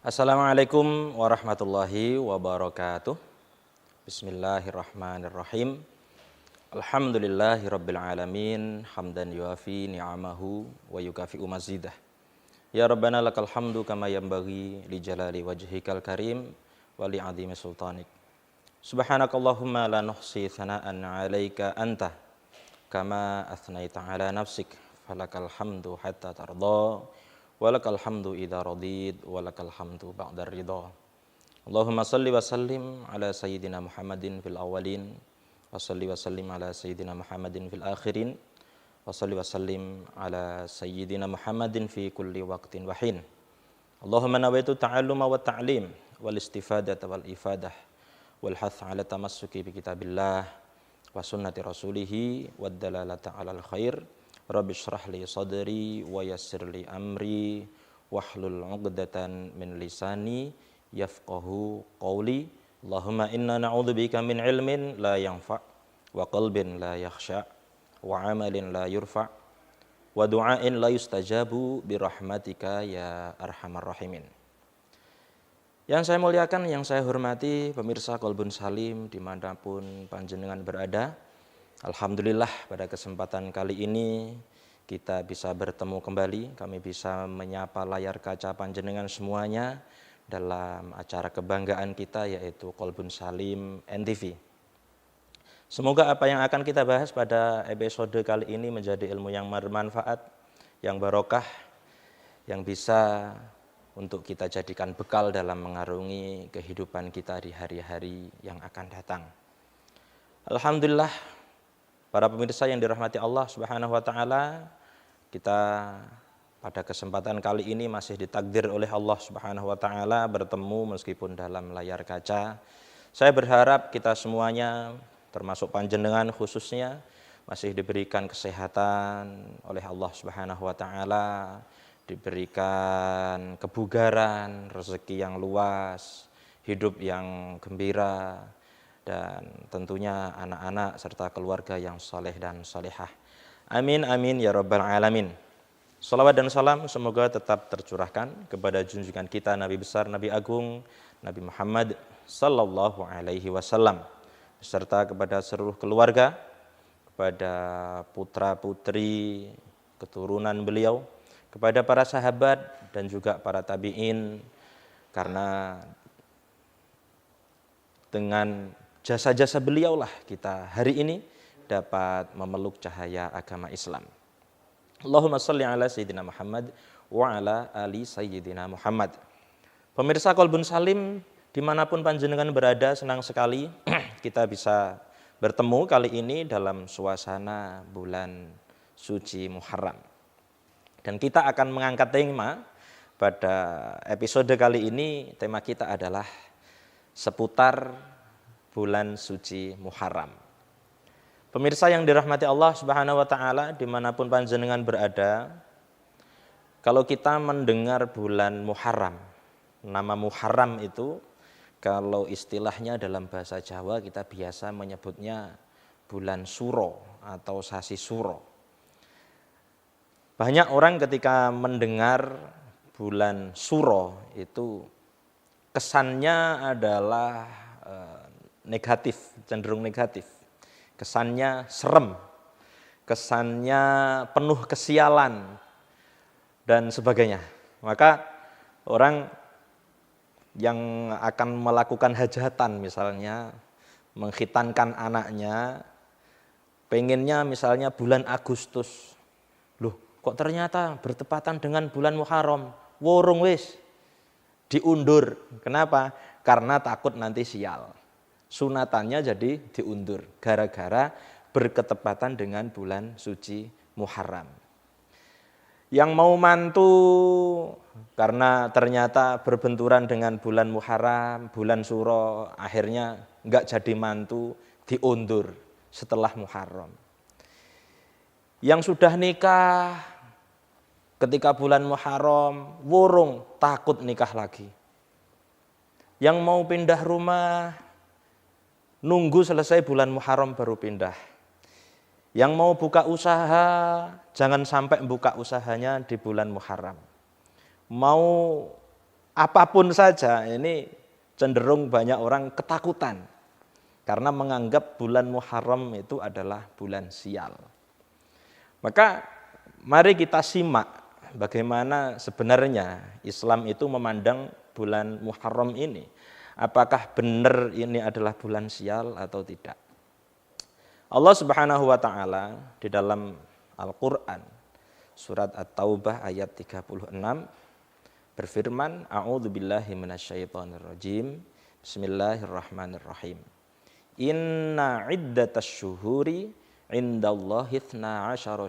Assalamualaikum warahmatullahi wabarakatuh. Bismillahirrahmanirrahim. Alhamdulillahirabbil alamin, hamdan yuafi ni'amahu wa yukafi'u mazidah. Ya Rabbana lakal hamdu kama yanbaghi li jalali wajhikal karim wa li 'azimi sultanik. Subhanakallahumma la nuhsi thana'an 'alaika anta kama athnaita 'ala nafsik. Falakal hamdu hatta tarda. Walakal hamdu idza radid, walakal hamdu ba'da ridha. Allahumma salli wa sallim ala sayyidina Muhammadin fil awwalin, wa salli wa sallim ala sayyidina Muhammadin fil akhirin, wa salli wa sallim ala sayyidina Muhammadin fi kulli waqtin wa hin. Allahumma nawaitu ta'alluma wa ta'lim wal istifadata wal ifadah wal hath ala tamassuki bi kitabillah wa sunnati rasulih wad dalalata alal khair. Rabbi shrah li sadri wa yassir li amri wahlul 'uqdatan min lisani yafqahu qawli. Allahumma inna na'udzubika min ilmin la yanfa' wa qalbin la yakhsha' wa 'amalin la yurfa' wa du'ain la yustajabu bi rahmatika ya arhamar rahimin. Yang saya muliakan, yang saya hormati pemirsa Qalbun Salim dimanapun panjenengan berada. Alhamdulillah pada kesempatan kali ini kita bisa bertemu kembali, kami bisa menyapa layar kaca panjenengan semuanya dalam acara kebanggaan kita yaitu Qalbun Salim NTV. Semoga apa yang akan kita bahas pada episode kali ini menjadi ilmu yang bermanfaat, yang barokah, yang bisa untuk kita jadikan bekal dalam mengarungi kehidupan kita di hari-hari yang akan datang. Alhamdulillah, para pemirsa yang dirahmati Allah Subhanahu wa taala, kita pada kesempatan kali ini masih ditakdir oleh Allah Subhanahu wa taala bertemu meskipun dalam layar kaca. Saya berharap kita semuanya, termasuk panjenengan khususnya, masih diberikan kesehatan oleh Allah Subhanahu wa taala, diberikan kebugaran, rezeki yang luas, hidup yang gembira, dan tentunya anak-anak serta keluarga yang saleh dan salehah. Amin amin ya rabbal alamin. Salawat dan salam semoga tetap tercurahkan kepada junjungan kita Nabi besar, Nabi agung, Nabi Muhammad sallallahu alaihi wasallam, beserta kepada seluruh keluarga, kepada putra-putri keturunan beliau, kepada para sahabat dan juga para tabi'in, karena dengan jasa-jasa beliaulah kita hari ini dapat memeluk cahaya agama Islam. Allahumma shalli ala sayyidina Muhammad wa ala ali sayyidina Muhammad. Pemirsa Qalbun Salim dimanapun panjenengan berada, senang sekali kita bisa bertemu kali ini dalam suasana bulan suci Muharram. Dan kita akan mengangkat tema pada episode kali ini. Tema kita adalah seputar bulan suci Muharram. Pemirsa yang dirahmati Allah Subhanahu wa taala dimanapun panjenengan berada, kalau kita mendengar bulan Muharram, nama Muharram itu kalau istilahnya dalam bahasa Jawa kita biasa menyebutnya bulan Suro atau sasi Suro. Banyak orang ketika mendengar bulan Suro itu kesannya adalah negatif, cenderung negatif. Kesannya serem, kesannya penuh kesialan, dan sebagainya. Maka orang yang akan melakukan hajatan misalnya, mengkhitankan anaknya, pengennya misalnya bulan Agustus. Loh, kok ternyata bertepatan dengan bulan Muharram? Worong wis, diundur. Kenapa? Karena takut nanti sial. Sunatannya jadi diundur gara-gara berketepatan dengan bulan suci Muharram. Yang mau mantu karena ternyata berbenturan dengan bulan Muharram, bulan Suro, akhirnya enggak jadi mantu, diundur setelah Muharram. Yang sudah nikah ketika bulan Muharram, wurung takut nikah lagi. Yang mau pindah rumah nunggu selesai bulan Muharram baru pindah. Yang mau buka usaha, jangan sampai buka usahanya di bulan Muharram. Mau apapun saja ini cenderung banyak orang ketakutan karena menganggap bulan Muharram itu adalah bulan sial. Maka mari kita simak bagaimana sebenarnya Islam itu memandang bulan Muharram ini. Apakah benar ini adalah bulan sial atau tidak? Allah Subhanahu wa taala di dalam Al-Qur'an surat At-Taubah ayat 36 berfirman, A'udzubillahi minasyaitonirrajim. Bismillahirrahmanirrahim. Inna iddatasy syuhuri indallahi 12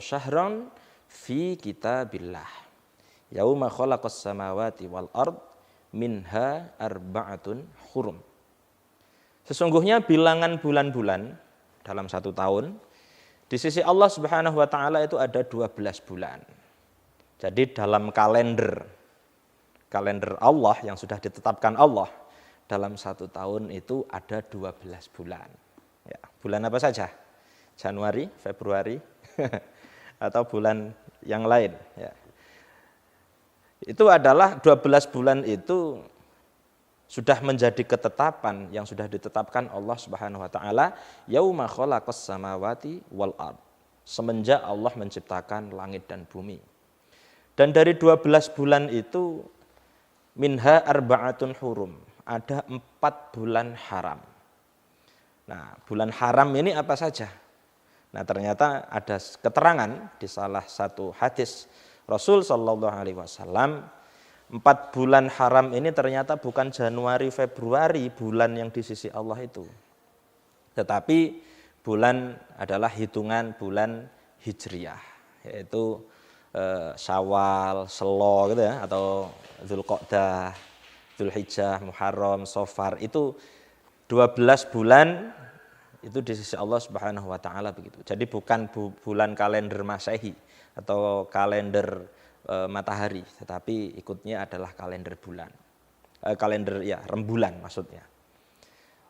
syahran fi kitabillah. Yauma khalaqas samawati wal ard minha arba'atun hurum. Sesungguhnya bilangan bulan-bulan dalam satu tahun di sisi Allah Subhanahu wa taala itu ada 12 bulan. Jadi dalam kalender Allah yang sudah ditetapkan Allah dalam satu tahun itu ada 12 bulan. Ya, bulan apa saja? Januari, Februari, atau bulan yang lain. Ya. Itu adalah 12 bulan itu sudah menjadi ketetapan yang sudah ditetapkan Allah Subhanahu wa taala yauma khalaqas samawati wal ard. Semenjak Allah menciptakan langit dan bumi. Dan dari 12 bulan itu minha arba'atun hurum. Ada 4 bulan haram. Nah, bulan haram ini apa saja? Nah, ternyata ada keterangan di salah satu hadis Rasul sallallahu alaihi wasallam, 4 bulan haram ini ternyata bukan Januari, Februari bulan yang di sisi Allah itu. Tetapi bulan adalah hitungan bulan Hijriyah, yaitu Syawal, Selo gitu ya, atau Dzulqa'dah, Dzulhijjah, Muharram, Safar, itu 12 bulan itu di sisi Allah Subhanahu wa taala begitu. Jadi bukan bulan kalender Masehi atau kalender matahari, tetapi ikutnya adalah kalender bulan. Kalender ya, rembulan maksudnya.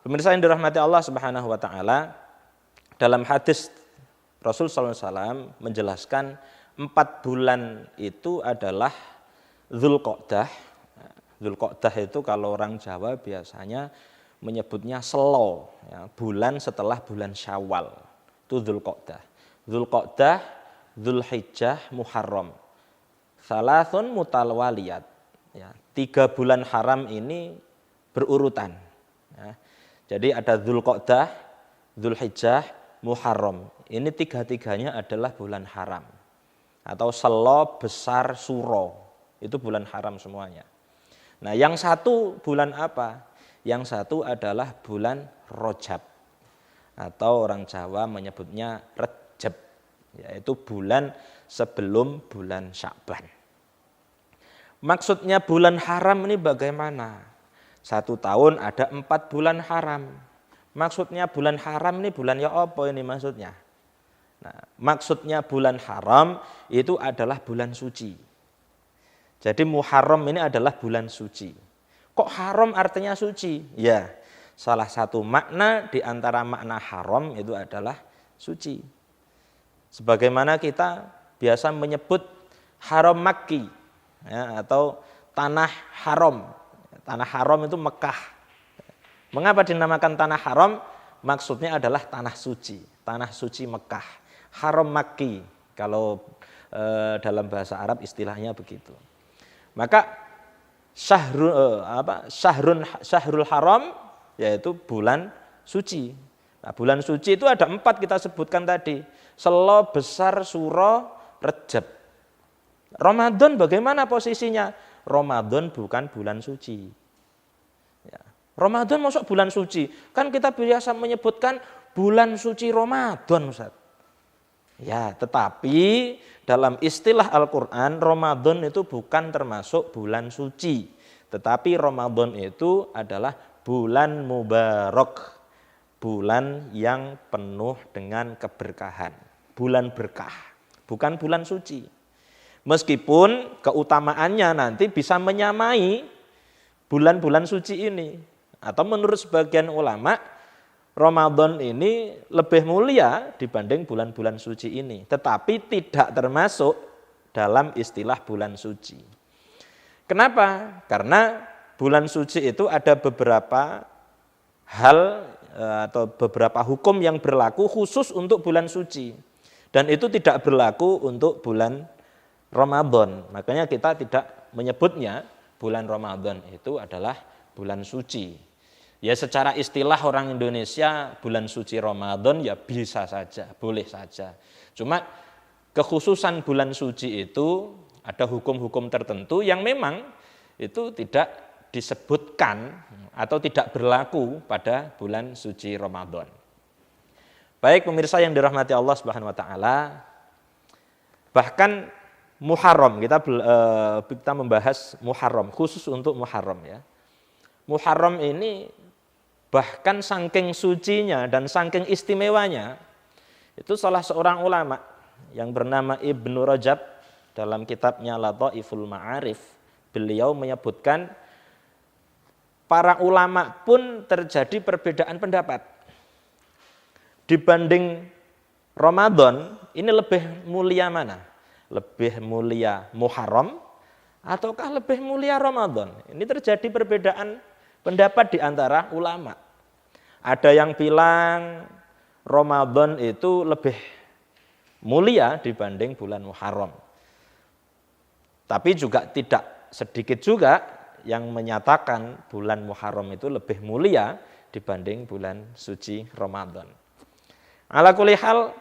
Pemirsa yang dirahmati Allah Subhanahu wa taala, dalam hadis Rasul sallallahu alaihi wasallam menjelaskan 4 bulan itu adalah Dzulqa'dah. Dzulqa'dah itu kalau orang Jawa biasanya menyebutnya Selo, ya, bulan setelah bulan Syawal. Itu Dzulqa'dah. Dzulqa'dah, Dzulhijjah, Muharram. Salasun mutalawaliyat. Ya, 3 bulan haram ini berurutan. Ya. Jadi ada Dzulqa'dah, Dzulhijjah, Muharram. Ini 3-3-nya adalah bulan haram. Atau Selo, Besar, Suro. Itu bulan haram semuanya. Nah, yang satu bulan apa? Yang satu adalah bulan Rajab. Atau orang Jawa menyebutnya Rejab. Yaitu bulan sebelum bulan Sya'ban. Maksudnya bulan haram ini bagaimana? 1 tahun ada 4 bulan haram. Maksudnya bulan haram ini bulan ya apa ini maksudnya? Nah, maksudnya bulan haram itu adalah bulan suci. Jadi Muharram ini adalah bulan suci. Kok haram artinya suci? Ya, salah satu makna di antara makna haram itu adalah suci. Sebagaimana kita biasa menyebut haram Makki, ya, atau tanah haram. Tanah haram itu Mekah. Mengapa dinamakan tanah haram? Maksudnya adalah tanah suci Mekah. Haram Makki, kalau dalam bahasa Arab istilahnya begitu. Maka syahrul haram yaitu bulan suci. Nah, bulan suci itu ada 4 kita sebutkan tadi. Selo, Besar, Suro, Rejab. Ramadan bagaimana posisinya? Ramadan bukan bulan suci. Ya. Ramadan masuk bulan suci. Kan kita biasa menyebutkan bulan suci Ramadan, Ustaz. Ya, tetapi dalam istilah Al-Quran, Ramadan itu bukan termasuk bulan suci. Tetapi Ramadan itu adalah bulan mubarak. Bulan yang penuh dengan keberkahan. Bulan berkah, bukan bulan suci. Meskipun keutamaannya nanti bisa menyamai bulan-bulan suci ini. Atau menurut sebagian ulama, Ramadan ini lebih mulia dibanding bulan-bulan suci ini. Tetapi tidak termasuk dalam istilah bulan suci. Kenapa? Karena bulan suci itu ada beberapa hal atau beberapa hukum yang berlaku khusus untuk bulan suci. Dan itu tidak berlaku untuk bulan Ramadan. Makanya kita tidak menyebutnya bulan Ramadan itu adalah bulan suci. Ya secara istilah orang Indonesia bulan suci Ramadan ya bisa saja, boleh saja. Cuma kekhususan bulan suci itu ada hukum-hukum tertentu yang memang itu tidak disebutkan atau tidak berlaku pada bulan suci Ramadan. Baik pemirsa yang dirahmati Allah Subhanahu wa taala, bahkan Muharram, kita membahas Muharram, khusus untuk Muharram ya. Muharram ini bahkan saking sucinya dan saking istimewanya, itu salah seorang ulama yang bernama Ibnu Rajab dalam kitabnya Lataiful Ma'arif, beliau menyebutkan para ulama pun terjadi perbedaan pendapat. Dibanding Ramadan, ini lebih mulia mana? Lebih mulia Muharram ataukah lebih mulia Ramadan? Ini terjadi perbedaan pendapat di antara ulama. Ada yang bilang Ramadan itu lebih mulia dibanding bulan Muharram. Tapi juga tidak sedikit juga yang menyatakan bulan Muharram itu lebih mulia dibanding bulan suci Ramadan. Ala kulli hal,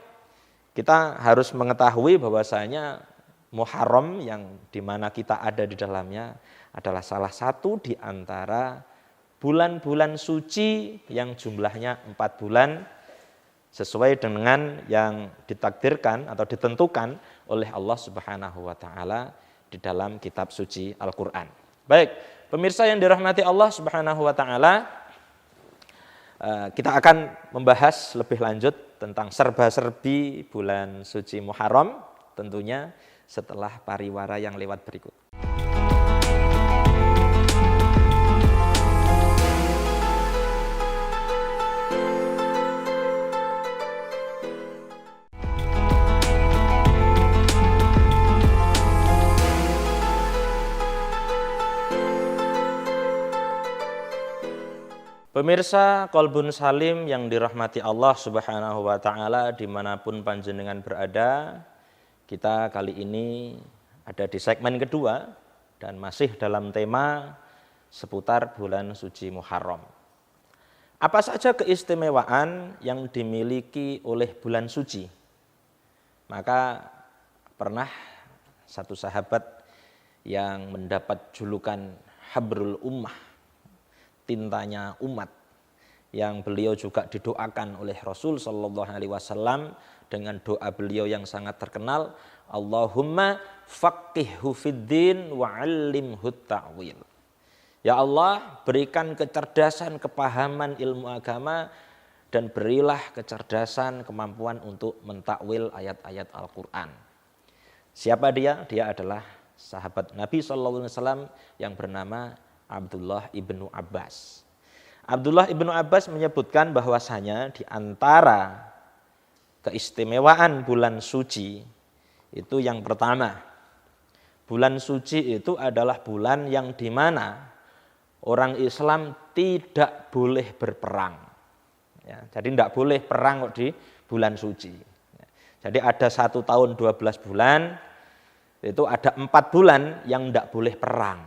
kita harus mengetahui bahwasanya Muharram yang dimana kita ada di dalamnya adalah salah satu di antara bulan-bulan suci yang jumlahnya 4 bulan sesuai dengan yang ditakdirkan atau ditentukan oleh Allah Subhanahu wa taala di dalam kitab suci Al-Qur'an. Baik, pemirsa yang dirahmati Allah Subhanahu wa taala, kita akan membahas lebih lanjut tentang serba-serbi bulan suci Muharram, tentunya setelah pariwara yang lewat berikut. Pemirsa Kolbun Salim yang dirahmati Allah Subhanahu wa taala dimanapun panjenengan berada, kita kali ini ada di segmen kedua dan masih dalam tema seputar bulan suci Muharram. Apa saja keistimewaan yang dimiliki oleh bulan suci? Maka pernah satu sahabat yang mendapat julukan Habrul Ummah, tintanya umat, yang beliau juga didoakan oleh Rasul Shallallahu Alaihi Wasallam dengan doa beliau yang sangat terkenal, Allahumma faqihhu fiddin wa 'allimhu ta'wil. Ya Allah, berikan kecerdasan, kepahaman ilmu agama dan berilah kecerdasan, kemampuan untuk mentakwil ayat-ayat Al-Qur'an. Siapa dia? Dia adalah sahabat Nabi Shallallahu Alaihi Wasallam yang bernama Abdullah ibnu Abbas. Abdullah ibnu Abbas menyebutkan bahwasanya di antara keistimewaan bulan suci itu yang pertama, bulan suci itu adalah bulan yang dimana orang Islam tidak boleh berperang. Ya, jadi tidak boleh perang di bulan suci. Jadi ada 1 tahun 12 bulan, itu ada 4 bulan yang tidak boleh perang.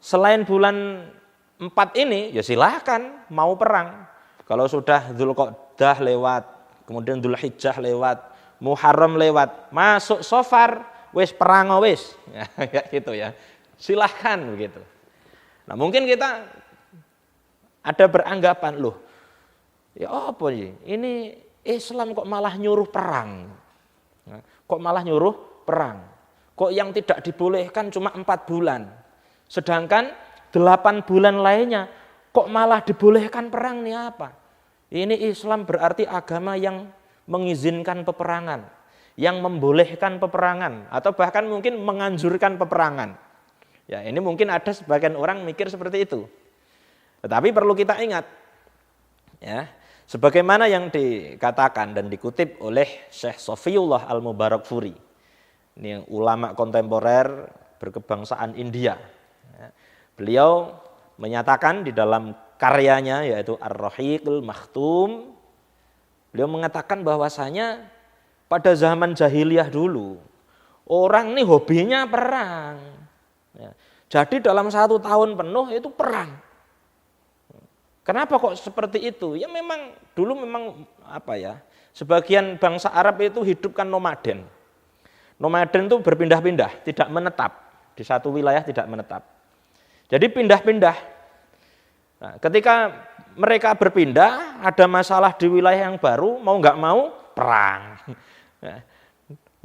Selain bulan 4 ini, ya silahkan mau perang. Kalau sudah Dzulqa'dah lewat, kemudian Dzulhijjah lewat, Muharram lewat, masuk Safar, wis perang wis. Ya, kayak gitu ya. Silahkan begitu. Nah mungkin kita ada beranggapan, loh, ya apa ini Islam kok malah nyuruh perang? Kok malah nyuruh perang? Kok yang tidak dibolehkan cuma 4 bulan? Sedangkan 8 bulan lainnya kok malah dibolehkan perang nih apa? Ini Islam berarti agama yang mengizinkan peperangan, yang membolehkan peperangan, atau bahkan mungkin menganjurkan peperangan. Ya ini mungkin ada sebagian orang mikir seperti itu. Tetapi perlu kita ingat, ya, sebagaimana yang dikatakan dan dikutip oleh Syekh Sofiyullah Al-Mubarakfuri, ini ulama kontemporer berkebangsaan India. Beliau menyatakan di dalam karyanya yaitu Ar-Rahiqul Makhtum, beliau mengatakan bahwasanya pada zaman jahiliyah dulu orang ini hobinya perang. Jadi dalam 1 tahun penuh itu perang. Kenapa kok seperti itu? Ya memang dulu sebagian bangsa Arab itu hidup kan nomaden. Nomaden itu berpindah-pindah, tidak menetap di satu wilayah, tidak menetap. Jadi pindah-pindah. Nah, ketika mereka berpindah, ada masalah di wilayah yang baru, mau nggak mau perang. Nah,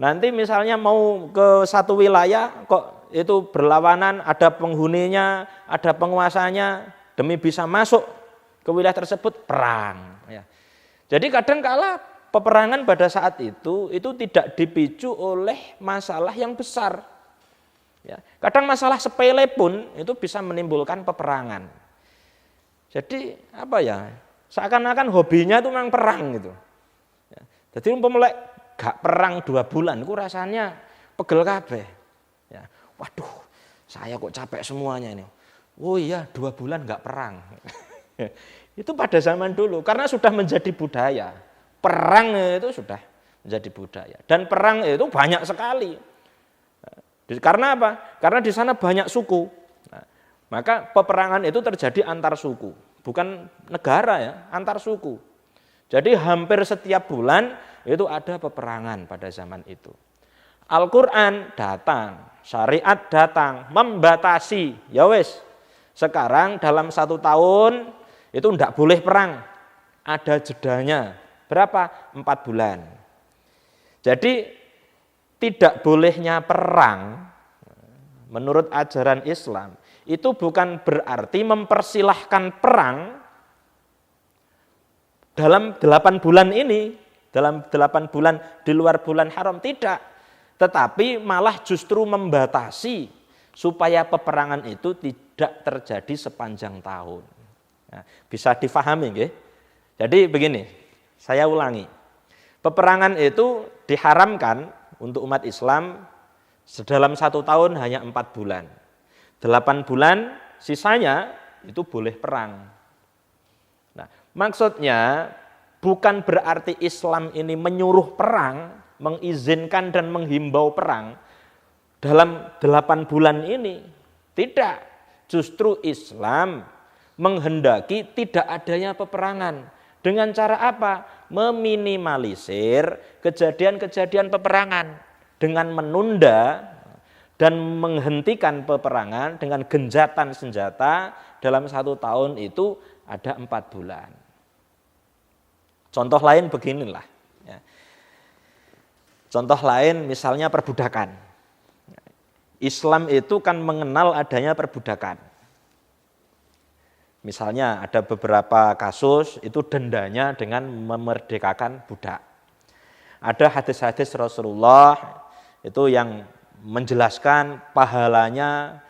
nanti misalnya mau ke satu wilayah, kok itu berlawanan, ada penghuninya, ada penguasanya, demi bisa masuk ke wilayah tersebut perang. Jadi kadang kala peperangan pada saat itu tidak dipicu oleh masalah yang besar. Kadang masalah sepele pun itu bisa menimbulkan peperangan. Jadi seakan-akan hobinya itu memang perang gitu. Jadi umpamanya gak perang 2 bulan, itu rasanya pegel kabeh. Waduh, saya kok capek semuanya ini. Oh iya, 2 bulan gak perang. Itu pada zaman dulu, karena sudah menjadi budaya. Perang itu sudah menjadi budaya. Dan perang itu banyak sekali. Karena apa? Karena di sana banyak suku. Maka peperangan itu terjadi antar suku. Bukan negara antar suku. Jadi hampir setiap bulan itu ada peperangan pada zaman itu. Al-Quran datang, syariat datang, membatasi. Ya wes, sekarang dalam 1 tahun itu tidak boleh perang. Ada jedanya. Berapa? 4 bulan. Jadi tidak bolehnya perang menurut ajaran Islam itu bukan berarti mempersilahkan perang dalam 8 bulan ini, dalam 8 bulan di luar bulan haram, tidak. Tetapi malah justru membatasi supaya peperangan itu tidak terjadi sepanjang tahun. Nah, bisa difahami nggih? Jadi begini, saya ulangi. Peperangan itu diharamkan untuk umat Islam dalam 1 tahun hanya 4 bulan. 8 bulan sisanya itu boleh perang. Nah, maksudnya bukan berarti Islam ini menyuruh perang, mengizinkan dan menghimbau perang dalam 8 bulan ini. Tidak. Justru Islam menghendaki tidak adanya peperangan. Dengan cara apa? Meminimalisir kejadian-kejadian peperangan dengan menunda dan menghentikan peperangan dengan genjatan senjata dalam 1 tahun itu ada 4 bulan. Contoh lain beginilah. Contoh lain misalnya perbudakan. Islam itu kan mengenal adanya perbudakan. Misalnya ada beberapa kasus itu dendanya dengan memerdekakan budak. Ada hadis-hadis Rasulullah itu yang menjelaskan pahalanya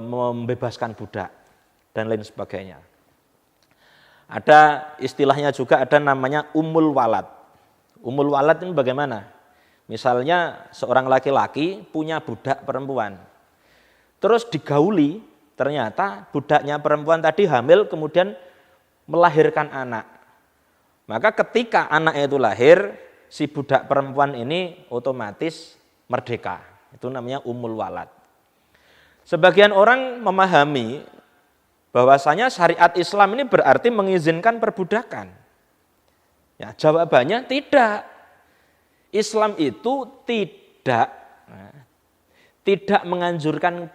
membebaskan budak dan lain sebagainya. Ada istilahnya juga, ada namanya umul walad. Umul walad ini bagaimana? Misalnya seorang laki-laki punya budak perempuan. Terus digauli, ternyata budaknya perempuan tadi hamil kemudian melahirkan anak. Maka ketika anaknya itu lahir, si budak perempuan ini otomatis merdeka. Itu namanya umul walad. Sebagian orang memahami bahwasanya syariat Islam ini berarti mengizinkan perbudakan. Ya, jawabannya tidak. Islam itu tidak menganjurkan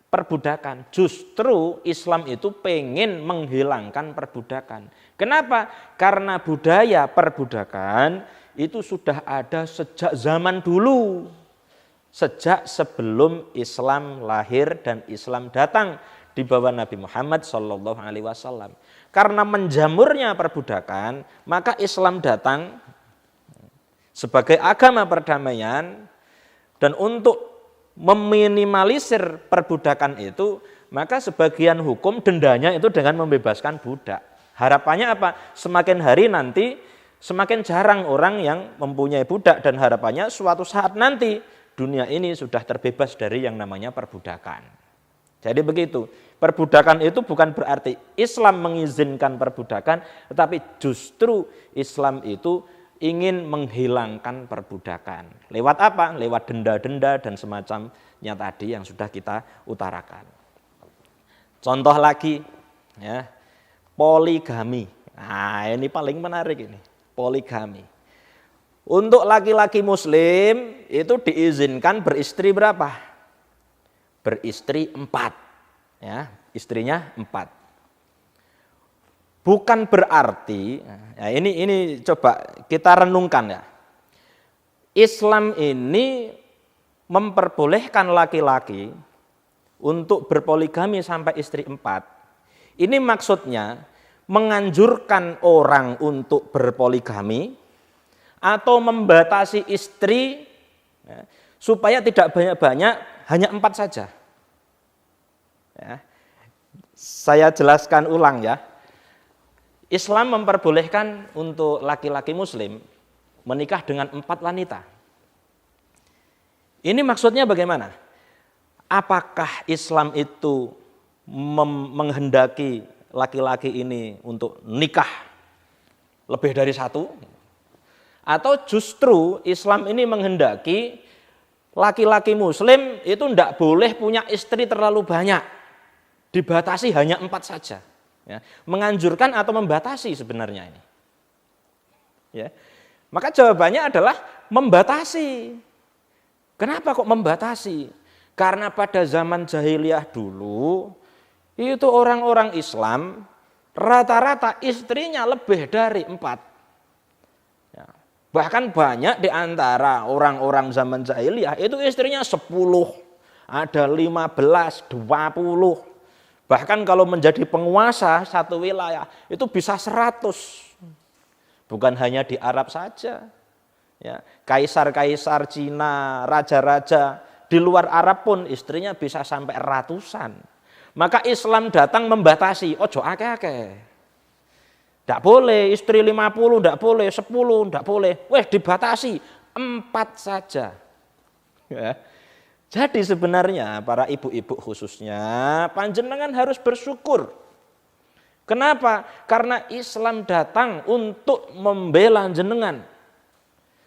perbudakan. Justru Islam itu pengen menghilangkan perbudakan. Kenapa? Karena budaya perbudakan itu sudah ada sejak zaman dulu. Sejak sebelum Islam lahir dan Islam datang di bawah Nabi Muhammad SAW. Karena menjamurnya perbudakan, maka Islam datang sebagai agama perdamaian, dan untuk meminimalisir perbudakan itu, maka sebagian hukum dendanya itu dengan membebaskan budak. Harapannya apa? Semakin hari nanti semakin jarang orang yang mempunyai budak, dan harapannya suatu saat nanti dunia ini sudah terbebas dari yang namanya perbudakan. Jadi begitu, perbudakan itu bukan berarti Islam mengizinkan perbudakan, tetapi justru Islam itu ingin menghilangkan perbudakan. Lewat apa? Lewat denda-denda dan semacamnya tadi yang sudah kita utarakan. Contoh lagi, ya, poligami. Nah, ini paling menarik ini, poligami. Untuk laki-laki muslim itu diizinkan beristri berapa? Beristri 4. Ya, istrinya 4. Bukan berarti, ya ini coba kita renungkan ya. Islam ini memperbolehkan laki-laki untuk berpoligami sampai istri 4. Ini maksudnya menganjurkan orang untuk berpoligami atau membatasi istri ya, supaya tidak banyak-banyak, hanya 4 saja. Ya. Saya jelaskan ulang ya. Islam memperbolehkan untuk laki-laki muslim menikah dengan 4 wanita. Ini maksudnya bagaimana? Apakah Islam itu menghendaki laki-laki ini untuk nikah lebih dari 1? Atau justru Islam ini menghendaki laki-laki muslim itu tidak boleh punya istri terlalu banyak. Dibatasi hanya 4 saja. Ya, menganjurkan atau membatasi sebenarnya ini. Ya. Maka jawabannya adalah membatasi. Kenapa kok membatasi? Karena pada zaman jahiliyah dulu, itu orang-orang Islam rata-rata istrinya lebih dari 4. Bahkan banyak di antara orang-orang zaman jahiliyah itu istrinya 10, ada 15, 20. Bahkan kalau menjadi penguasa satu wilayah itu bisa 100. Bukan hanya di Arab saja. Ya, kaisar-kaisar Cina, raja-raja di luar Arab pun istrinya bisa sampai ratusan. Maka Islam datang membatasi, ojo akeh-akeh. Tidak boleh, istri 50, tidak boleh, 10, tidak boleh. Weh, dibatasi, 4 saja. Ya. Jadi sebenarnya para ibu-ibu khususnya, panjenengan harus bersyukur. Kenapa? Karena Islam datang untuk membela jenengan.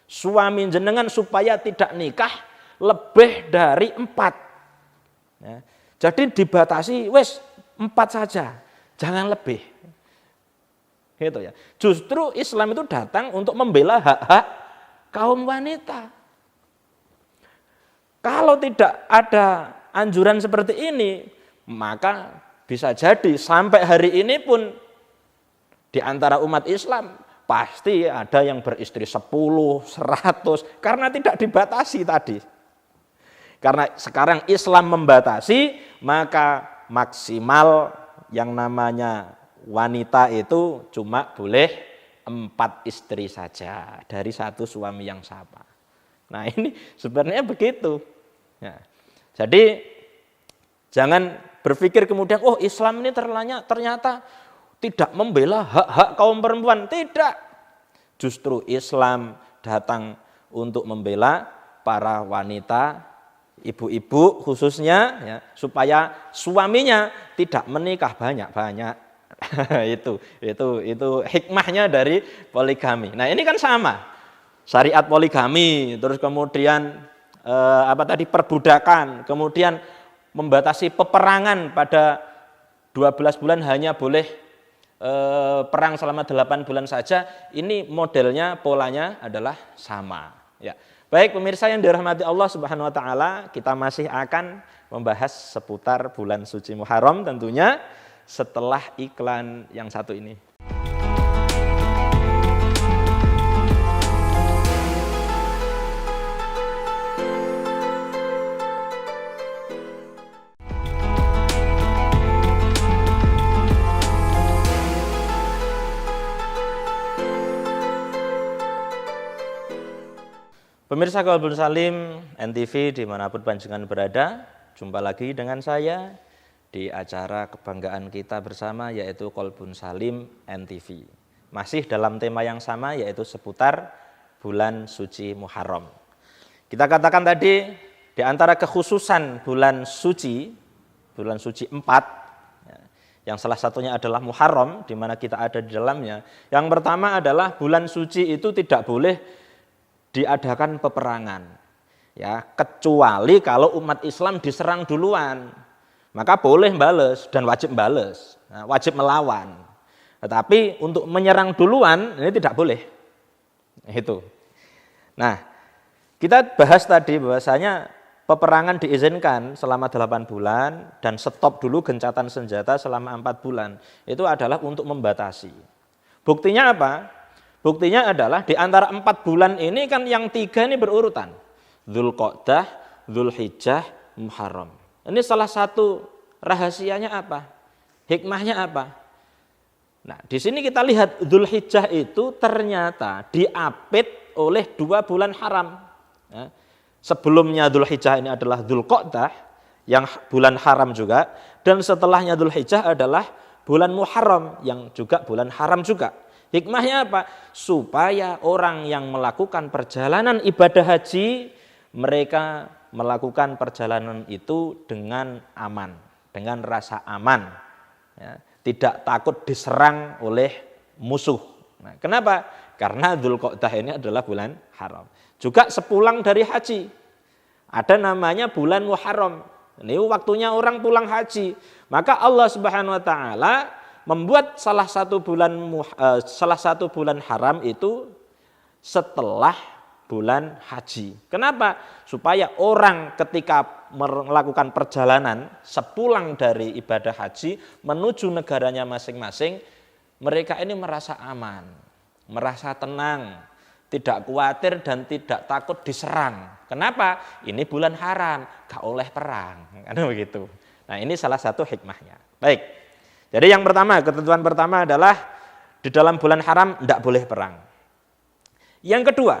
Suami jenengan supaya tidak nikah lebih dari 4. Ya. Jadi dibatasi, wes 4 saja, jangan lebih. Gitu ya. Justru Islam itu datang untuk membela hak-hak kaum wanita. Kalau tidak ada anjuran seperti ini, maka bisa jadi sampai hari ini pun di antara umat Islam pasti ada yang beristri 10, 100 karena tidak dibatasi tadi. Karena sekarang Islam membatasi, maka maksimal yang namanya wanita itu cuma boleh 4 istri saja dari 1 suami yang sama. Nah ini sebenarnya begitu. Ya. Jadi jangan berpikir kemudian, oh Islam ini ternyata tidak membela hak-hak kaum perempuan. Tidak. Justru Islam datang untuk membela para wanita, ibu-ibu khususnya, ya, supaya suaminya tidak menikah banyak-banyak. itu hikmahnya dari poligami. Nah ini kan sama, syariat poligami, terus kemudian perbudakan, kemudian membatasi peperangan pada 12 bulan hanya boleh perang selama 8 bulan saja. Ini modelnya, polanya adalah sama. Ya. Baik pemirsa yang dirahmati Allah Subhanahu Wa Taala, kita masih akan membahas seputar bulan suci Muharram tentunya setelah iklan yang satu ini. Pemirsa Qalbun Salim NTV dimanapun panjenengan berada, jumpa lagi dengan saya di acara kebanggaan kita bersama yaitu Qalbun Salim NTV. Masih dalam tema yang sama yaitu seputar bulan suci Muharram. Kita katakan tadi di antara kekhususan bulan suci 4, yang salah satunya adalah Muharram, di mana kita ada di dalamnya. Yang pertama adalah bulan suci itu tidak boleh diadakan peperangan, ya, kecuali kalau umat Islam diserang duluan, maka boleh bales dan wajib bales, wajib melawan. Tetapi untuk menyerang duluan ini tidak boleh. Itu. Nah, kita bahas tadi bahwasanya peperangan diizinkan selama 8 bulan dan stop dulu gencatan senjata selama 4 bulan. Itu adalah untuk membatasi. Buktinya apa? Buktinya adalah di antara 4 bulan ini kan yang 3 ini berurutan. Dzulqa'dah, Dzulhijjah, Muharram. Ini salah satu rahasianya apa? Hikmahnya apa? Nah, di sini kita lihat Dzulhijjah itu ternyata diapit oleh 2 bulan haram. Ya. Sebelumnya Dzulhijjah ini adalah Dzulqa'dah yang bulan haram juga, dan setelahnya Dzulhijjah adalah bulan Muharram yang juga bulan haram juga. Hikmahnya apa? Supaya orang yang melakukan perjalanan ibadah haji, mereka melakukan perjalanan itu dengan aman, dengan rasa aman, ya, tidak takut diserang oleh musuh. Nah, kenapa? Karena Dzulqa'dah ini adalah bulan haram. Juga sepulang dari haji, ada namanya bulan Muharram. Ini waktunya orang pulang haji. Maka Allah Subhanahu wa taala membuat salah satu bulan haram itu setelah bulan haji. Kenapa? Supaya orang ketika melakukan perjalanan sepulang dari ibadah haji menuju negaranya masing-masing, mereka ini merasa aman, merasa tenang, tidak khawatir dan tidak takut diserang. Kenapa? Ini bulan haram, gak oleh perang. Kan begitu. Nah, ini salah satu hikmahnya. Baik. Jadi yang pertama, ketentuan pertama adalah di dalam bulan haram tidak boleh perang. Yang kedua,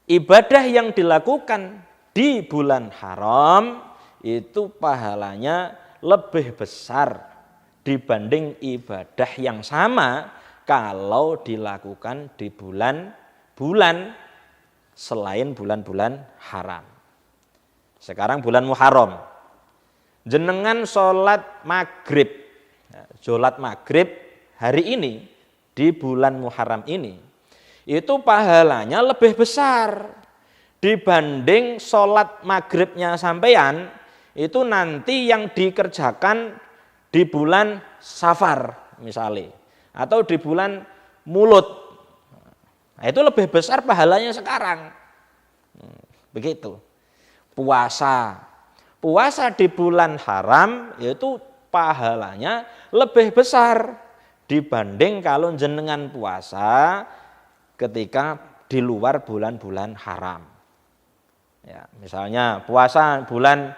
ibadah yang dilakukan di bulan haram itu pahalanya lebih besar dibanding ibadah yang sama kalau dilakukan di bulan-bulan selain bulan-bulan haram. Sekarang bulan Muharram. Jenengan sholat maghrib hari ini di bulan Muharram ini, itu pahalanya lebih besar dibanding sholat maghribnya sampean itu nanti yang dikerjakan di bulan Safar misalnya, atau di bulan Mulut. Nah, itu lebih besar pahalanya sekarang. Begitu. Puasa di bulan haram itu pahalanya lebih besar dibanding kalau jenengan puasa ketika di luar bulan-bulan haram. Ya, misalnya puasa bulan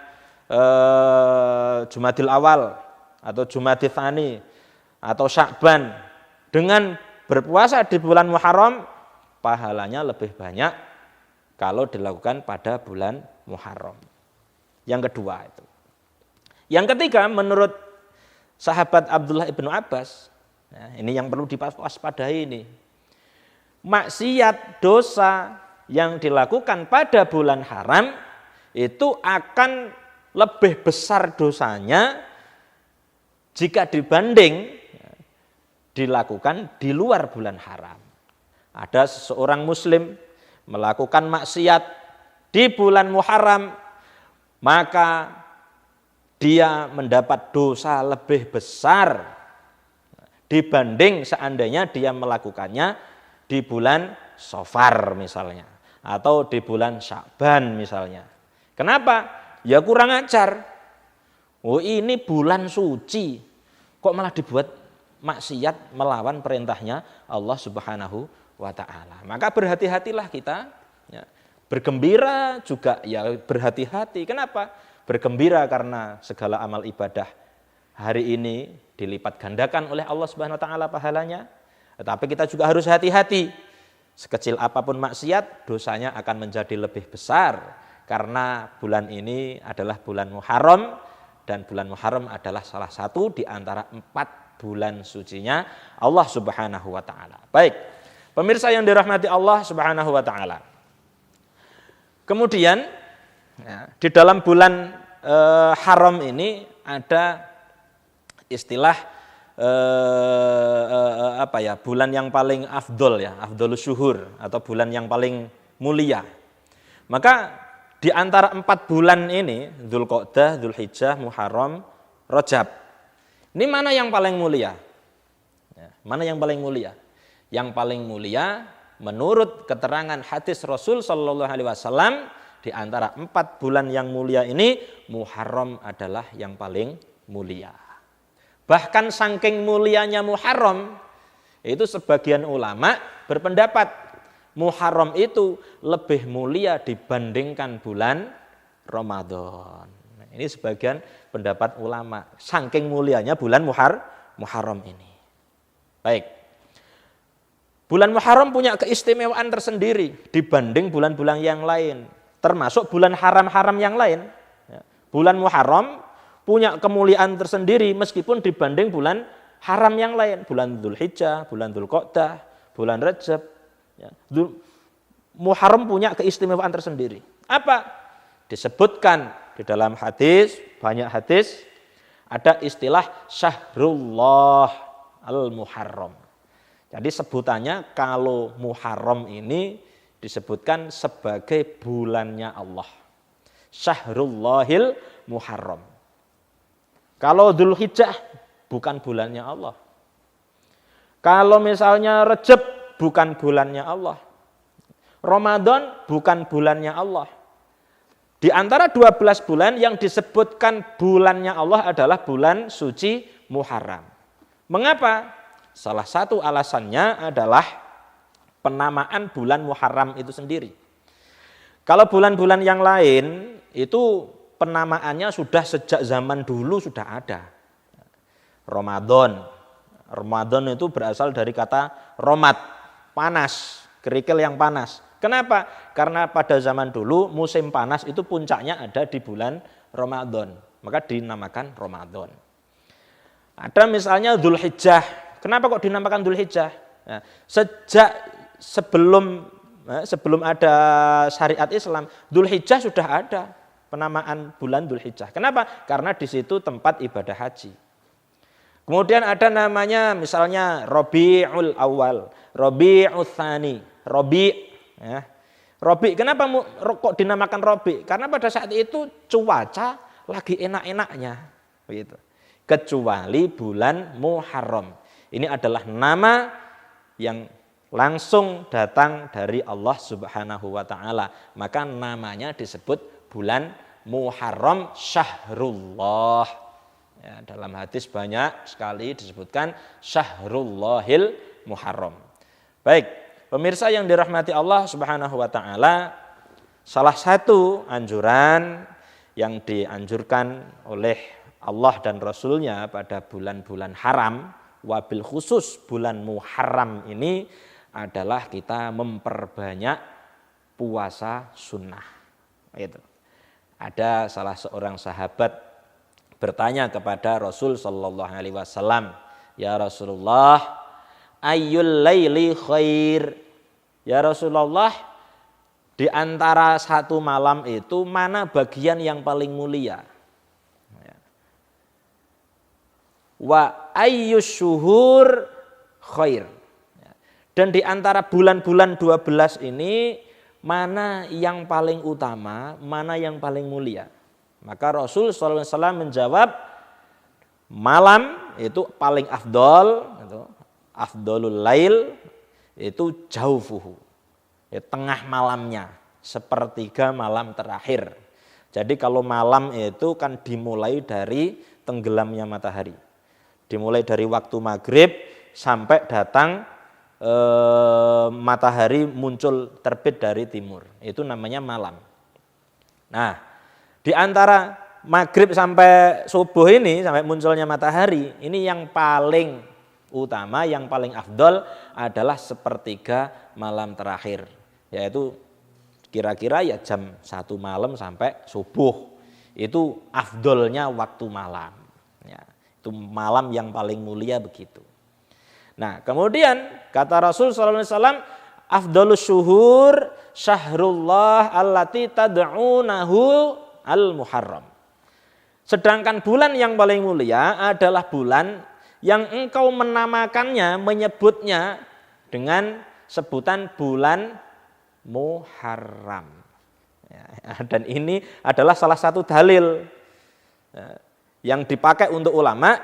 Jumadil Awal atau Jumadil Tsani atau Sya'ban, dengan berpuasa di bulan Muharram pahalanya lebih banyak kalau dilakukan pada bulan Muharram. Yang kedua itu. Yang ketiga, menurut sahabat Abdullah ibnu Abbas, nah ini yang perlu diwaspadai ini, maksiat dosa yang dilakukan pada bulan haram itu akan lebih besar dosanya jika dibanding dilakukan di luar bulan haram. Ada seseorang muslim melakukan maksiat di bulan Muharram, maka dia mendapat dosa lebih besar dibanding seandainya dia melakukannya di bulan Safar misalnya, atau di bulan Sya'ban misalnya. Kenapa? Ya kurang ajar. Oh, ini bulan suci, kok malah dibuat maksiat melawan perintahnya Allah Subhanahu wa ta'ala. Maka berhati-hatilah kita, ya. Bergembira juga ya berhati-hati. Kenapa? Bergembira karena segala amal ibadah hari ini dilipat gandakan oleh Allah Subhanahu wa taala pahalanya. Tetapi kita juga harus hati-hati. Sekecil apapun maksiat, dosanya akan menjadi lebih besar karena bulan ini adalah bulan Muharram, dan bulan Muharram adalah salah satu di antara 4 bulan sucinya Allah Subhanahu wa taala. Baik. Pemirsa yang dirahmati Allah Subhanahu wa taala. Kemudian ya, di dalam bulan haram ini ada istilah bulan yang paling afdol ya, afdolus syuhur atau bulan yang paling mulia. Maka di antara 4 bulan ini, Dzulqa'dah, Dzulhijjah, Muharram, Rajab, ini mana yang paling mulia? Ya, mana yang paling mulia? Yang paling mulia menurut keterangan hadis Rasul Shallallahu Alaihi Wasallam, di antara 4 bulan yang mulia ini, Muharram adalah yang paling mulia. Bahkan saking mulianya Muharram, itu sebagian ulama berpendapat Muharram itu lebih mulia dibandingkan bulan Ramadan. Ini sebagian pendapat ulama, saking mulianya bulan Muharram ini. Baik. Bulan Muharram punya keistimewaan tersendiri dibanding bulan-bulan yang lain, termasuk bulan haram-haram yang lain. Bulan Muharram punya kemuliaan tersendiri meskipun dibanding bulan haram yang lain, bulan Dzulhijjah, bulan Dzulqa'dah, bulan Rajab. Muharram punya keistimewaan tersendiri. Apa? Disebutkan di dalam hadis, banyak hadis, ada istilah Syahrullah al-Muharram. Jadi sebutannya kalau Muharram ini disebutkan sebagai bulannya Allah. Syahrullahil Muharram. Kalau Dzulhijjah bukan bulannya Allah. Kalau misalnya Rajab bukan bulannya Allah. Ramadan bukan bulannya Allah. Di antara 12 bulan yang disebutkan bulannya Allah adalah bulan suci Muharram. Mengapa? Salah satu alasannya adalah penamaan bulan Muharram itu sendiri. Kalau bulan-bulan yang lain itu penamaannya sudah sejak zaman dulu sudah ada. Ramadan itu berasal dari kata romat, panas, kerikil yang panas. Kenapa? Karena pada zaman dulu musim panas itu puncaknya ada di bulan Ramadan. Maka dinamakan Ramadan. Ada misalnya Dzulhijjah. Kenapa kok dinamakan Dzulhijjah? Nah, sejak sebelum ada syariat Islam, Dzulhijjah sudah ada penamaan bulan Dzulhijjah. Kenapa? Karena di situ tempat ibadah haji. Kemudian ada namanya misalnya Rabiul Awal, Rabiul Tsani, ya. Rabi, kenapa kok dinamakan Rabi? Karena pada saat itu cuaca lagi enak-enaknya, begitu. Kecuali bulan Muharram. Ini adalah nama yang langsung datang dari Allah Subhanahu wa taala. Maka namanya disebut bulan Muharram Syahrullah. Ya, dalam hadis banyak sekali disebutkan Syahrullahil Muharram. Baik, pemirsa yang dirahmati Allah Subhanahu wa taala, salah satu anjuran yang dianjurkan oleh Allah dan Rasulnya pada bulan-bulan haram, wabil khusus bulan Muharram ini adalah kita memperbanyak puasa sunnah. Itu. Ada salah seorang sahabat bertanya kepada Rasul sallallahu alaihi wasallam, "Ya Rasulullah, ayyul laili khair?" Ya Rasulullah, di antara satu malam itu mana bagian yang paling mulia? Wa ayyus syuhur khair? Dan di antara bulan-bulan 12 ini mana yang paling utama, mana yang paling mulia? Maka Rasul SAW menjawab, malam itu paling afdol, afdolul lail itu jaufuhu, tengah malamnya, sepertiga malam terakhir. Jadi kalau malam itu kan dimulai dari tenggelamnya matahari, dimulai dari waktu maghrib sampai datang matahari muncul terbit dari timur, itu namanya malam. Nah, di antara maghrib sampai subuh ini, sampai munculnya matahari, ini yang paling utama, yang paling afdol adalah sepertiga malam terakhir. Yaitu kira-kira ya jam 1 malam sampai subuh. Itu afdolnya waktu malam. Ya, itu malam yang paling mulia begitu. Nah, kemudian kata Rasul SAW, afdolus syuhur syahrullah allati tad'unahu al-muharram. Sedangkan bulan yang paling mulia adalah bulan yang engkau menamakannya, menyebutnya dengan sebutan bulan Muharram. Ya, dan ini adalah salah satu dalil yang dipakai untuk ulama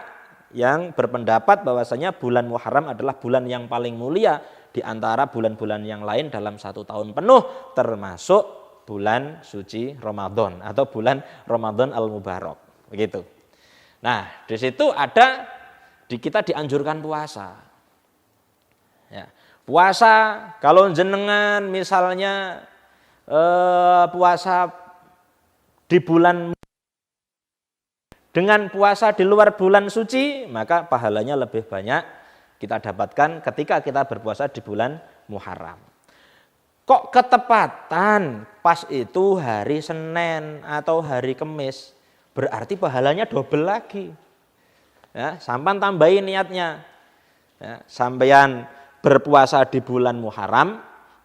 yang berpendapat bahwasanya bulan Muharram adalah bulan yang paling mulia di antara bulan-bulan yang lain dalam satu tahun penuh, termasuk bulan suci Ramadan atau bulan Ramadan al-Mubarak. Begitu. Nah, di situ ada kita dianjurkan puasa. Ya. Puasa kalau jenengan misalnya puasa di bulan dengan puasa di luar bulan suci, maka pahalanya lebih banyak kita dapatkan ketika kita berpuasa di bulan Muharram. Kok ketepatan pas itu hari Senin atau hari Kamis, berarti pahalanya double lagi. Ya, sampean tambahin niatnya. Ya, sampean berpuasa di bulan Muharram,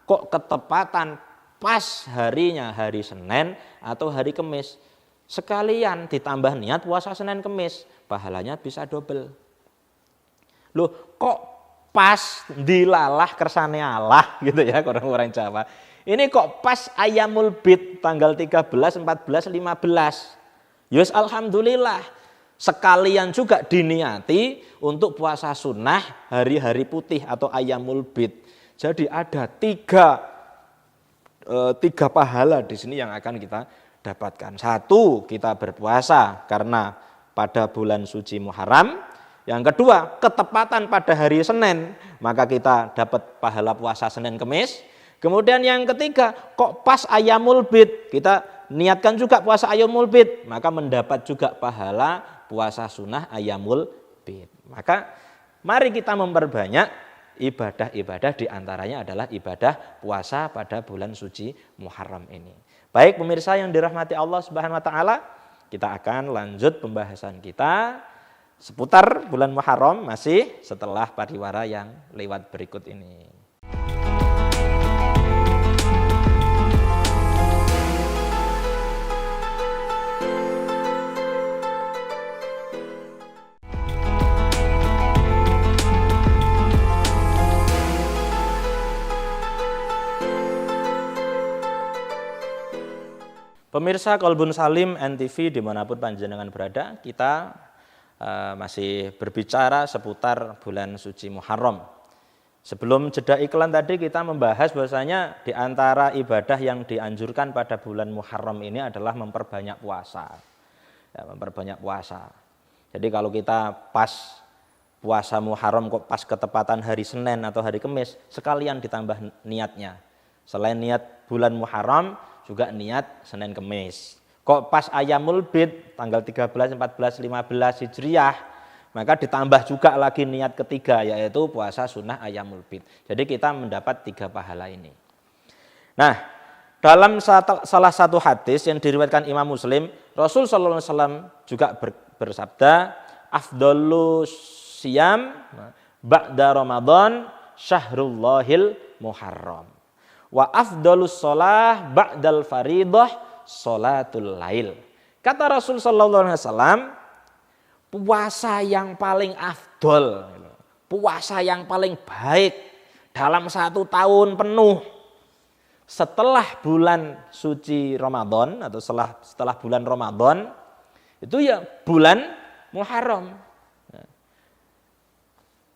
kok ketepatan pas harinya hari Senin atau hari Kamis. Sekalian ditambah niat puasa Senin Kamis, pahalanya bisa double. Loh, kok pas dilalah kersane Allah gitu ya orang-orang Jawa. Ini kok pas Ayyamul Bid tanggal 13, 14, 15. Yus alhamdulillah. Sekalian juga diniati untuk puasa sunnah hari-hari putih atau Ayyamul Bid. Jadi ada tiga pahala di sini yang akan kita dapatkan. Satu, kita berpuasa karena pada bulan suci Muharram. Yang kedua, ketepatan pada hari Senin, maka kita dapat pahala puasa Senin Kamis. Kemudian yang ketiga, kok pas Ayyamul Bid, kita niatkan juga puasa Ayyamul Bid, maka mendapat juga pahala puasa sunnah Ayyamul Bid. Maka mari kita memperbanyak ibadah-ibadah, diantaranya adalah ibadah puasa pada bulan suci Muharram ini. Baik pemirsa yang dirahmati Allah Subhanahu wa taala, kita akan lanjut pembahasan kita seputar bulan Muharram masih setelah pariwara yang lewat berikut ini. Pemirsa Kolbun Salim NTV dimanapun panjenengan berada, kita masih berbicara seputar bulan suci Muharram. Sebelum jeda iklan tadi kita membahas bahwasanya di antara ibadah yang dianjurkan pada bulan Muharram ini adalah memperbanyak puasa. Ya, memperbanyak puasa. Jadi kalau kita pas puasa Muharram kok pas ketepatan hari Senin atau hari Kamis, sekalian ditambah niatnya. Selain niat bulan Muharram, juga niat Senin Kamis. Kok pas Ayyamul Bid tanggal 13, 14, 15 Hijriah, maka ditambah juga lagi niat ketiga, yaitu puasa sunnah Ayyamul Bid. Jadi kita mendapat 3 pahala ini. Nah, dalam salah satu hadis yang diriwayatkan Imam Muslim, Rasul sallallahu alaihi wasallam juga bersabda, afdhalus siyam ba'da Ramadan syahrullahil Muharram. Wa afdhalus shalah ba'dal faridah sholatul lail. Kata Rasul sallallahu alaihi wasallam, puasa yang paling afdol, puasa yang paling baik dalam satu tahun penuh setelah bulan suci Ramadan atau setelah bulan Ramadan itu ya bulan Muharram.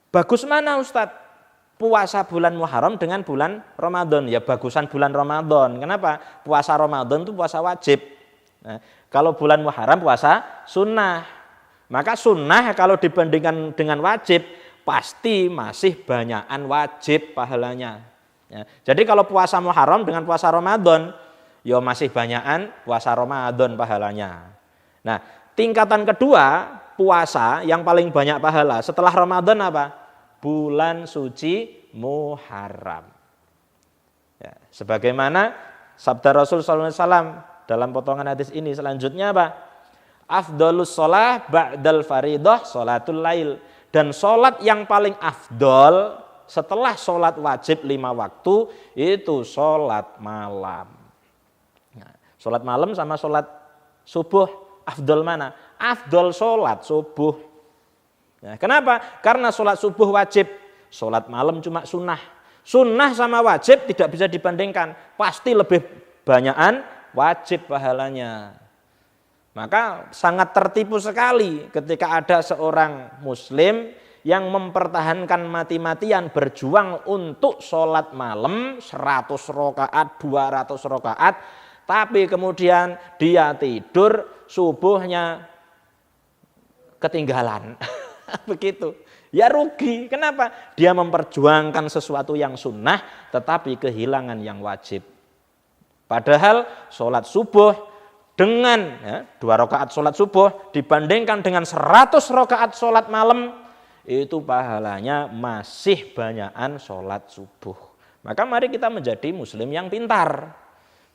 Bagus mana Ustadz? Puasa bulan Muharram dengan bulan Ramadan, ya bagusan bulan Ramadan. Kenapa? Puasa Ramadan itu puasa wajib. Nah, kalau bulan Muharram puasa sunnah. Maka sunnah kalau dibandingkan dengan wajib pasti masih banyakan wajib pahalanya. Ya, jadi kalau puasa Muharram dengan puasa Ramadan, ya masih banyakan puasa Ramadan pahalanya. Nah, tingkatan kedua puasa yang paling banyak pahala setelah Ramadan apa? Bulan suci Muharram. Ya, sebagaimana sabda Rasul sallallahu alaihi wasallam dalam potongan hadis ini selanjutnya apa? Afdhalus shalah ba'dal faridah sholatul lail. Dan sholat yang paling afdol setelah sholat wajib 5 waktu itu sholat malam. Nah, sholat malam sama sholat subuh afdol mana? Afdol sholat subuh. Nah, kenapa? Karena sholat subuh wajib, sholat malam cuma sunnah. Sunnah sama wajib tidak bisa dibandingkan, pasti lebih banyakan wajib pahalanya. Maka sangat tertipu sekali ketika ada seorang muslim yang mempertahankan mati-matian berjuang untuk sholat malam 100 rakaat, 200 rakaat, tapi kemudian dia tidur subuhnya ketinggalan. Begitu. Ya rugi. Kenapa? Dia memperjuangkan sesuatu yang sunnah tetapi kehilangan yang wajib. Padahal sholat subuh dengan 2 rakaat sholat subuh dibandingkan dengan 100 rakaat sholat malam, itu pahalanya masih banyakan sholat subuh. Maka mari kita menjadi muslim yang pintar.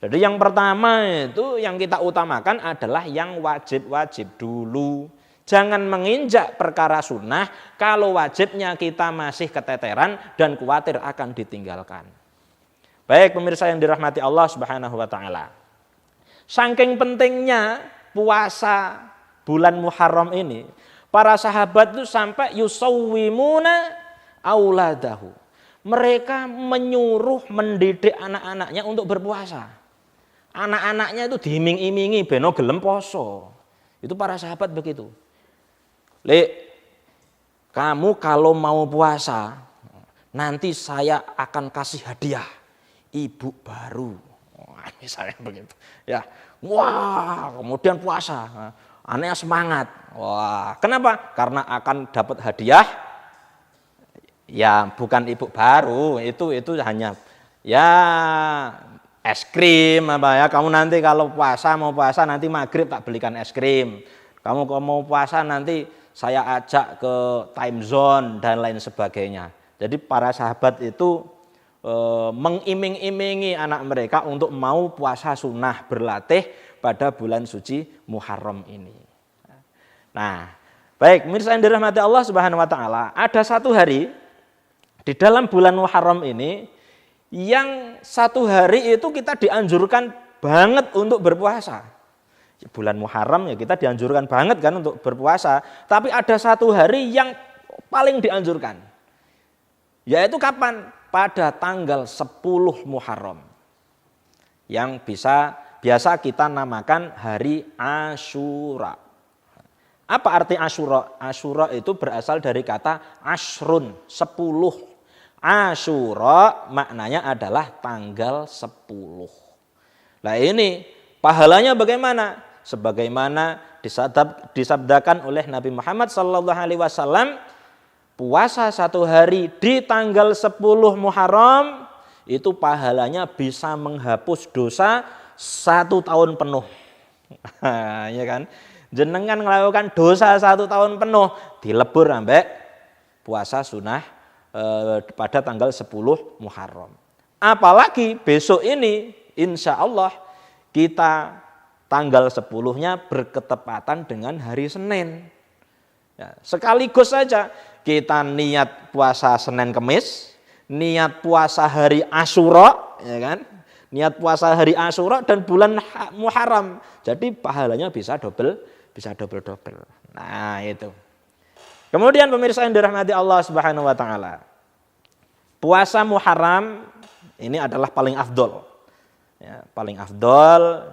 Jadi yang pertama itu yang kita utamakan adalah yang wajib-wajib dulu. Jangan menginjak perkara sunnah kalau wajibnya kita masih keteteran dan khawatir akan ditinggalkan. Baik pemirsa yang dirahmati Allah Subhanahu wa taala. Saking pentingnya puasa bulan Muharram ini, para sahabat itu sampai yusawwimuna auladahu. Mereka menyuruh mendidik anak-anaknya untuk berpuasa. Anak-anaknya itu diiming-imingi beno gelem poso. Itu para sahabat begitu. Lek, kamu kalau mau puasa, nanti saya akan kasih hadiah ibu baru. Misalnya begitu. Ya. Wah, kemudian puasa. Anaknya semangat. Wah, kenapa? Karena akan dapat hadiah. Ya, bukan ibu baru, itu hanya ya es krim apa ya. Kamu nanti kalau mau puasa nanti maghrib tak belikan es krim. Kamu kalau mau puasa nanti saya ajak ke time zone dan lain sebagainya. Jadi para sahabat itu mengiming-imingi anak mereka untuk mau puasa sunnah, berlatih pada bulan suci Muharram ini. Nah, baik, mirsa yang dirahmati Allah Subhanahu wa taala, ada satu hari di dalam bulan Muharram ini yang satu hari itu kita dianjurkan banget untuk berpuasa. Bulan Muharram ya kita dianjurkan banget kan untuk berpuasa, tapi ada satu hari yang paling dianjurkan. Yaitu kapan? Pada tanggal 10 Muharram. Yang biasa kita namakan hari Asyura. Apa arti Asyura? Asyura itu berasal dari kata asrun, 10. Asyura maknanya adalah tanggal 10. Nah ini pahalanya bagaimana? Sebagaimana disabdakan oleh Nabi Muhammad SAW, puasa satu hari di tanggal 10 Muharram itu pahalanya bisa menghapus dosa 1 tahun penuh. Ya kan? Jenengan melakukan dosa 1 tahun penuh dilebur ambek puasa sunnah pada tanggal 10 Muharram. Apalagi besok ini insya Allah kita tanggal 10-nya berketepatan dengan hari Senin. Ya, sekaligus saja kita niat puasa Senin Kemis, niat puasa hari Asyura, ya kan? Niat puasa hari Asyura dan bulan Muharram. Jadi pahalanya bisa double. Nah, itu. Kemudian pemirsa yang dirahmati Allah Subhanahu wa taala. Puasa Muharram ini adalah paling afdol. Ya, paling afdol,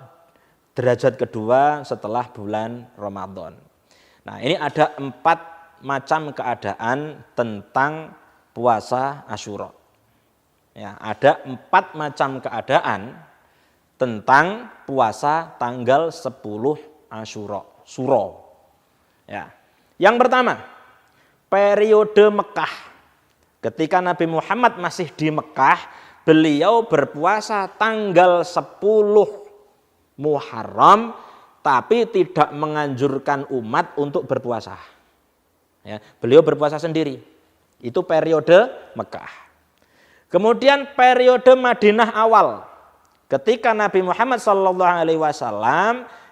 derajat kedua setelah bulan Ramadan. Nah, ini ada 4 macam keadaan tentang puasa Asyura. Ya, ada 4 macam keadaan tentang puasa tanggal 10 Asyura. Ya. Yang pertama, periode Mekah. Ketika Nabi Muhammad masih di Mekah, beliau berpuasa tanggal 10 Muharram, tapi tidak menganjurkan umat untuk berpuasa. Ya, beliau berpuasa sendiri. Itu periode Mekah. Kemudian periode Madinah awal. Ketika Nabi Muhammad SAW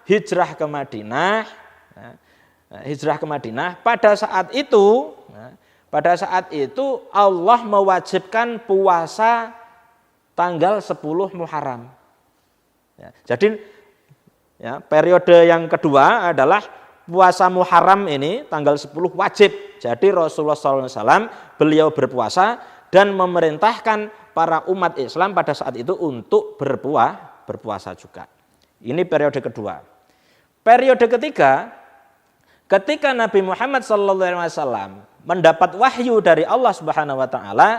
hijrah ke Madinah, pada saat itu pada saat itu Allah mewajibkan puasa tanggal 10 Muharram. Ya, jadi ya, periode yang kedua adalah puasa Muharram ini tanggal 10 wajib. Jadi Rasulullah SAW beliau berpuasa dan memerintahkan para umat Islam pada saat itu untuk berpuasa juga. Ini periode kedua. Periode ketiga, ketika Nabi Muhammad SAW mendapat wahyu dari Allah Subhanahu Wa Taala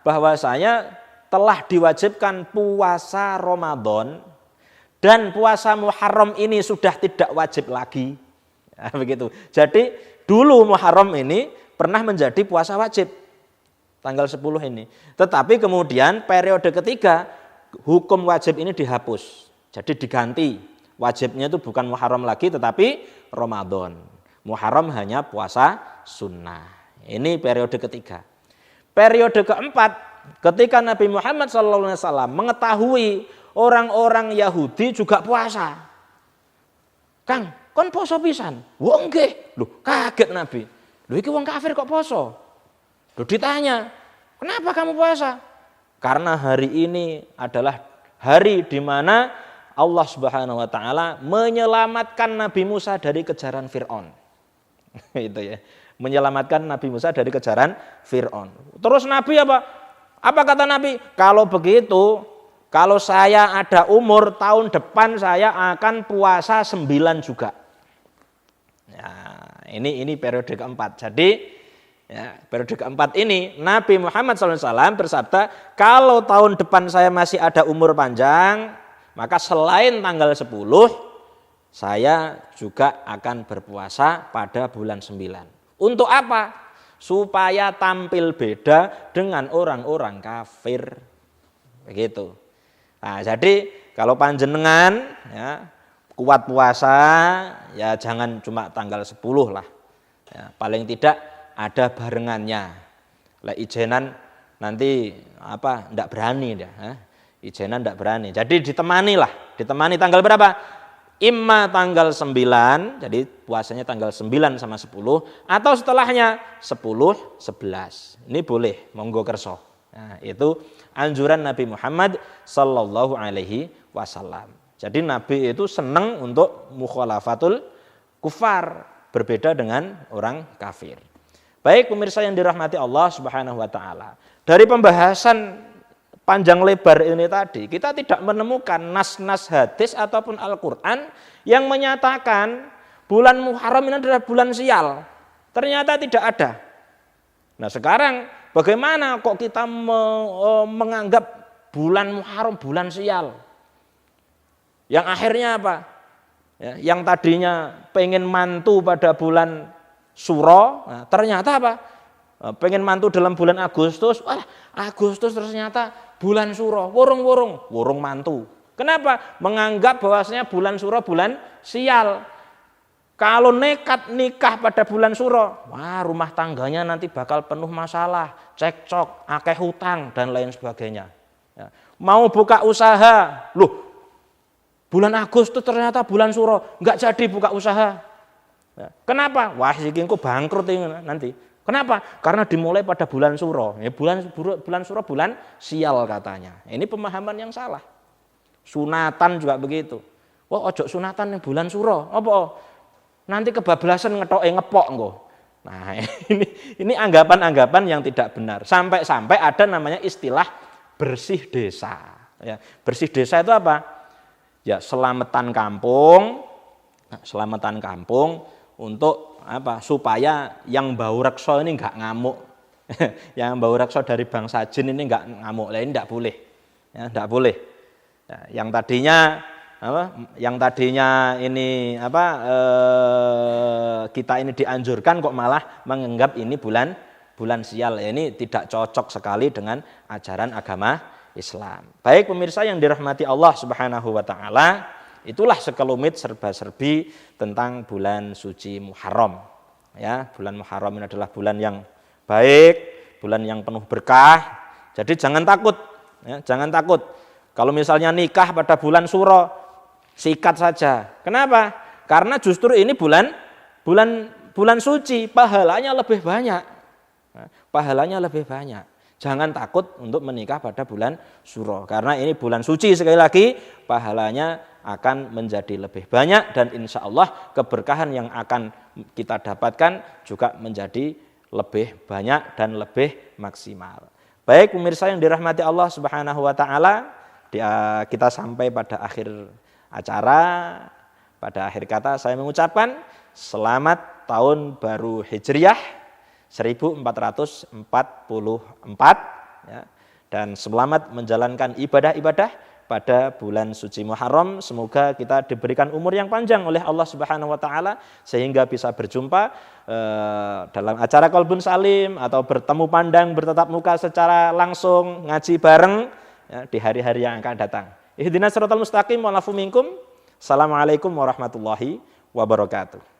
bahwasanya telah diwajibkan puasa Ramadan dan puasa Muharram ini sudah tidak wajib lagi. Nah, begitu. Jadi dulu Muharram ini pernah menjadi puasa wajib tanggal 10 ini. Tetapi kemudian periode ketiga hukum wajib ini dihapus. Jadi diganti. Wajibnya itu bukan Muharram lagi tetapi Ramadan. Muharram hanya puasa sunnah. Ini periode ketiga. Periode keempat, ketika Nabi Muhammad SAW mengetahui orang-orang Yahudi juga puasa. Kang, kon poso pisan? Wah nggih. Loh, kaget Nabi. Loh iki wong kafir kok poso? Loh ditanya, kenapa kamu puasa? Karena hari ini adalah hari di mana Allah Subhanahu Wa Taala menyelamatkan Nabi Musa dari kejaran Fir'aun. Itu ya, menyelamatkan Nabi Musa dari kejaran Fir'aun. Terus Nabi apa? Apa kata Nabi? Kalau begitu, kalau saya ada umur tahun depan saya akan puasa 9 juga. Ya, ini periode keempat. Jadi ya, periode keempat ini Nabi Muhammad SAW bersabda, kalau tahun depan saya masih ada umur panjang, maka selain tanggal 10, saya juga akan berpuasa pada bulan 9. Untuk apa? Supaya tampil beda dengan orang-orang kafir. Begitu. Nah, jadi kalau panjenengan ya, kuat puasa, ya jangan cuma tanggal 10 lah. Ya, paling tidak ada barengannya. Lah ijenan nanti enggak berani dia, ijenan enggak berani. Jadi ditemani tanggal berapa? Imma tanggal 9, jadi puasanya tanggal 9 sama 10, atau setelahnya 10, 11. Ini boleh, monggo kerso. Nah, itu anjuran Nabi Muhammad sallallahu alaihi wasallam. Jadi Nabi itu senang untuk mukhalafatul kufar, berbeda dengan orang kafir. Baik pemirsa yang dirahmati Allah Subhanahu wa taala. Dari pembahasan panjang lebar ini tadi, kita tidak menemukan nas-nas hadis ataupun Al-Qur'an yang menyatakan bulan Muharram ini adalah bulan sial. Ternyata tidak ada. Nah, sekarang bagaimana kok kita menganggap bulan Muharram bulan sial? Yang akhirnya apa? Ya, yang tadinya pengen mantu pada bulan Suro, nah, ternyata apa? Pengen mantu dalam bulan Agustus, Agustus ternyata bulan Suro, wurung mantu. Kenapa? Menganggap bahwasanya bulan Suro bulan sial. Kalau nekat nikah pada bulan Suro, wah rumah tangganya nanti bakal penuh masalah, cekcok, akeh hutang dan lain sebagainya. Ya. Mau buka usaha, loh bulan Agustus ternyata bulan Suro, nggak jadi buka usaha. Ya. Kenapa? Wah iki engko bangkrut nanti. Kenapa? Karena dimulai pada bulan Suro. Ya, bulan Suro bulan sial katanya. Ini pemahaman yang salah. Sunatan juga begitu. Wah ojo sunatan yang bulan Suro. Apa? Nanti kebablasan ngepok engko. Nah, ini anggapan-anggapan yang tidak benar. Sampai-sampai ada namanya istilah bersih desa. Ya, bersih desa itu apa? Ya, selamatan kampung untuk apa? Supaya yang bau rekso ini enggak ngamuk. Yang bau rekso dari bangsa jin ini enggak ngamuk. Lah ini enggak boleh. Ya, enggak boleh. Ya, yang tadinya ini kita ini dianjurkan kok malah menganggap ini bulan sial. Ini tidak cocok sekali dengan ajaran agama Islam. Baik pemirsa yang dirahmati Allah Subhanahu wa taala, itulah sekelumit serba-serbi tentang bulan suci Muharram. Ya, bulan Muharram ini adalah bulan yang baik, bulan yang penuh berkah. Jadi jangan takut, ya, jangan takut. Kalau misalnya nikah pada bulan Suro, sikat saja. Kenapa? Karena justru ini bulan suci, pahalanya lebih banyak. pahalanya lebih banyak. Jangan takut untuk menikah pada bulan Syuro, karena ini bulan suci, sekali lagi pahalanya akan menjadi lebih banyak, dan insya Allah keberkahan yang akan kita dapatkan juga menjadi lebih banyak dan lebih maksimal. Baik pemirsa yang dirahmati Allah Subhanahu wa taala, kita sampai pada akhir acara. Pada akhir kata saya mengucapkan selamat tahun baru Hijriah 1444 ya, dan selamat menjalankan ibadah-ibadah pada bulan suci Muharram. Semoga kita diberikan umur yang panjang oleh Allah Subhanahu wa taala sehingga bisa berjumpa dalam acara Qalbun Salim atau bertemu pandang, bertatap muka secara langsung, ngaji bareng ya, di hari-hari yang akan datang. Ihdinas siratal mustaqim wal afu minkum. Assalamualaikum warahmatullahi wabarakatuh.